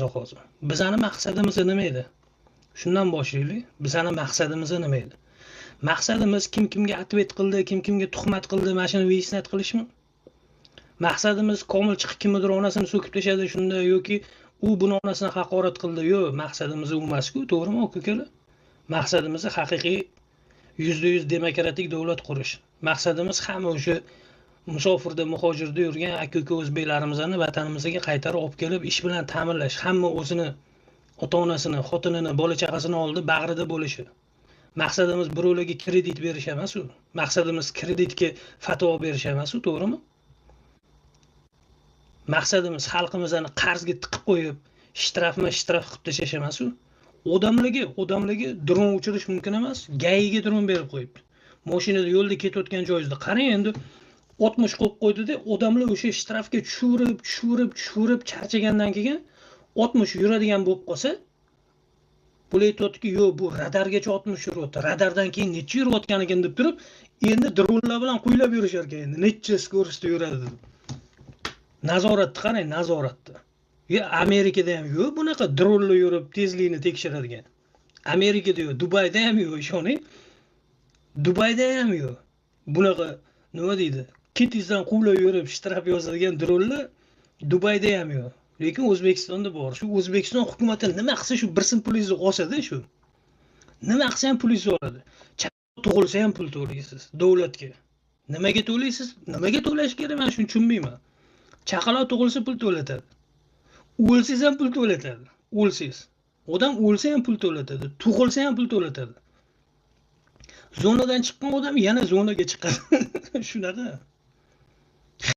ota hozir. Bizning maqsadimiz nima edi? Shundan boshlaylik. Bizning maqsadimiz nima edi? Maqsadimiz kim kimga atvet qildi, kim kimga tuhmat qildi, mana shuni vyesnat qilishmi? Maqsadimiz komil chiqib kimdir onasini so'kib tashladi shunda yoki u buni onasini haqorat qildi. Yo'q, maqsadimiz u emas-ku, to'g'rimi aka-ukalar? Maqsadimiz haqiqiy %100 demokratik davlat qurish. Maqsadimiz hamma o'sha musofirda, muhojirda yurgan aka-uka o'zbeklarimizni vatanimizga qaytarib olib kelib ish bilan ta'minlash, hamma o'zini, ota-onasini, xotinini, bola-chaqasini oldi bag'rida bo'lishi. Maqsadimiz birovlarga kredit berish emas u. Maqsadimiz kreditga fatvo berish emas u, to'g'rimi? Maqsadimiz xalqimizni qarzga tiqib qo'yib, shtraf qilib tashlash emas u. Odamlarga dron uchirish mumkin emas. Gayiga dron berib qo'yibdi. Mashinada yo'lda ketayotgan joyingizda qarang, endi 60 qo'yib qo'ydi-da, odamlar o'sha shtrafga tushirib charchagandan keyin 60 yuradigan bo'lib qolsa, bular aytayotki, yo'q, bu radargacha 60 yuryapti. Radardan keyin necha yurayotgan ekan deb turib, endi dronlar bilan qo'ylab yurishar ekan, endi necha skorostda yuradi deb. Nazoratni qarang, nazoratni. Amerikada ham yo'q bunaqa dronlar yurib tezlikni tekshiradigan. Amerikada yo'q, Dubayda ham yo'q, ishoning. Dubayda ham yo'q. Bunaqa nima deydi? Ketizdan quvlab yurib shtraf yozadigan dronlar Dubayda ham yo'q. Lekin O'zbekistonda bor. Shu O'zbekiston hukumati nima qilsa shu bir sim pulingizni olsa-da shu. Nima qilsa ham pulingizni oladi. Tug'ilsa ham pul to'laysiz davlatga. Nimaga to'laysiz? Nimaga to'lash kerak? Men shuni tushunmayman. Chaqaloq tug'ilsa pul to'latadi. O'lsangiz ham pul to'latadi. O'lsangiz. Odam o'lsa ham pul to'latadi. Tug'ilsa ham pul to'latadi. Zonadan chiqqan odam yana zonaga chiqadi. Shunaqa.